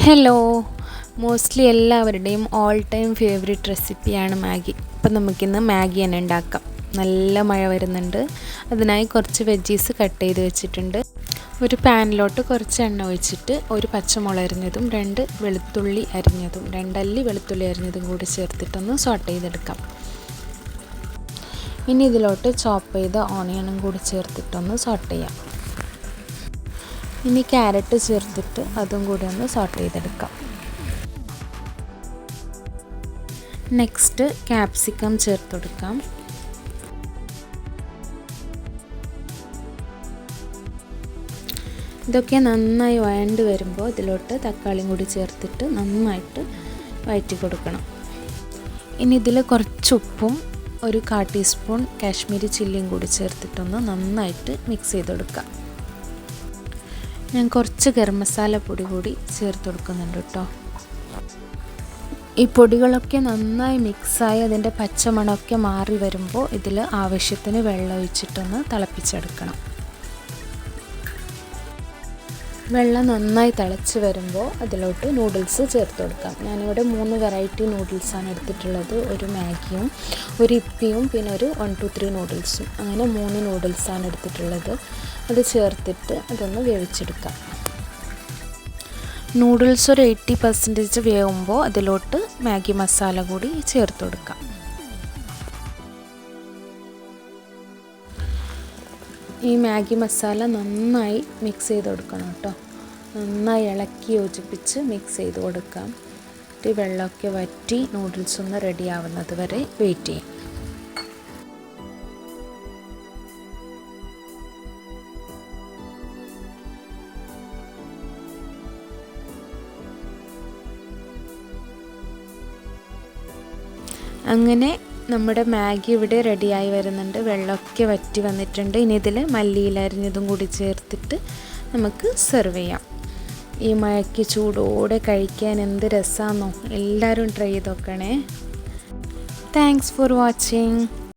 Hello, mostly എല്ലാവരുടെയും all time favourite റെസിപ്പിയാണ് Maggi. അപ്പം നമുക്കിന്ന് മാഗി തന്നെ ഉണ്ടാക്കാം. നല്ല മഴ വരുന്നുണ്ട്. അതിനായി കുറച്ച് വെജീസ് കട്ട് ചെയ്ത് വെച്ചിട്ടുണ്ട്. ഒരു പാനിലോട്ട് കുറച്ച് എണ്ണ ഒഴിച്ചിട്ട് ഒരു പച്ചമുളക് അരിഞ്ഞതും 2 വെളുത്തുള്ളി അരിഞ്ഞതും 2 അല്ലി വെളുത്തുള്ളി അരിഞ്ഞതും കൂടി ചേർത്തിട്ടൊന്ന് സോട്ട് ചെയ്തെടുക്കാം. ഇനി ഇതിലോട്ട് ചോപ്പ് ചെയ്ത ഓണിയനും കൂടി ചേർത്തിട്ടൊന്ന് സോട്ട് ചെയ്യാം. ഇനി ക്യാരറ്റ് ചേർത്തിട്ട് അതും കൂടി ഒന്ന് സോട്ട് ചെയ്തെടുക്കാം. നെക്സ്റ്റ് ക്യാപ്സിക്കം ചേർത്ത് കൊടുക്കാം. ഇതൊക്കെ നന്നായി വഴണ്ട് വരുമ്പോൾ ഇതിലോട്ട് തക്കാളിയും കൂടി ചേർത്തിട്ട് നന്നായിട്ട് വഴറ്റി കൊടുക്കണം. ഇനി ഇതിൽ കുറച്ച് ഉപ്പും 1/4 ടീസ്പൂൺ കാശ്മീരി ചില്ലിയും കൂടി ചേർത്തിട്ടൊന്ന് നന്നായിട്ട് മിക്സ് ചെയ്ത് കൊടുക്കാം. ഞാൻ കുറച്ച് ഗരം മസാല പൊടി കൂടി ചേർത്ത് കൊടുക്കുന്നുണ്ട് കേട്ടോ. ഈ പൊടികളൊക്കെ നന്നായി മിക്സായി അതിൻ്റെ പച്ചമണമൊക്കെ മാറി വരുമ്പോൾ ഇതിൽ ആവശ്യത്തിന് വെള്ളം ഒഴിച്ചിട്ടൊന്ന് തിളപ്പിച്ചെടുക്കണം. വെള്ളം നന്നായി തിളച്ച് വരുമ്പോൾ അതിലോട്ട് നൂഡിൽസ് ചേർത്ത് കൊടുക്കാം. ഞാനിവിടെ 3 വെറൈറ്റി നൂഡിൽസാണ് എടുത്തിട്ടുള്ളത്. ഒരു മാഗിയും ഒരു ഇപ്പിയും പിന്നെ ഒരു 1, 2, 3 നൂഡിൽസും, അങ്ങനെ 3 നൂഡിൽസാണ് എടുത്തിട്ടുള്ളത്. അത് ചേർത്തിട്ട് അതൊന്ന് വേവിച്ചെടുക്കാം. നൂഡിൽസ് ഒരു 80% വേവുമ്പോൾ അതിലോട്ട് മാഗി മസാല കൂടി ചേർത്ത് കൊടുക്കാം. ഈ മാഗി മസാല നന്നായി മിക്സ് ചെയ്ത് കൊടുക്കണം കേട്ടോ. നന്നായി ഇളക്കി യോജിപ്പിച്ച് മിക്സ് ചെയ്ത് കൊടുക്കാം. ഈ വെള്ളമൊക്കെ വറ്റി നൂഡിൽസ് ഒന്ന് റെഡി ആവുന്നത് വരെ വെയിറ്റ് ചെയ്യാം. അങ്ങനെ നമ്മുടെ മാഗി ഇവിടെ റെഡിയായി വരുന്നുണ്ട്. വെള്ളമൊക്കെ വറ്റി വന്നിട്ടുണ്ട്. ഇനി ഇതിൽ മല്ലിയില അരിഞ്ഞതും കൂടി ചേർത്തിട്ട് നമുക്ക് സെർവ് ചെയ്യാം. ഈ മഴയ്ക്ക് ചൂടോടെ കഴിക്കാൻ എന്ത് രസമാണെന്നോ. എല്ലാവരും ട്രൈ ചെയ്ത് നോക്കണേ. Thanks for watching.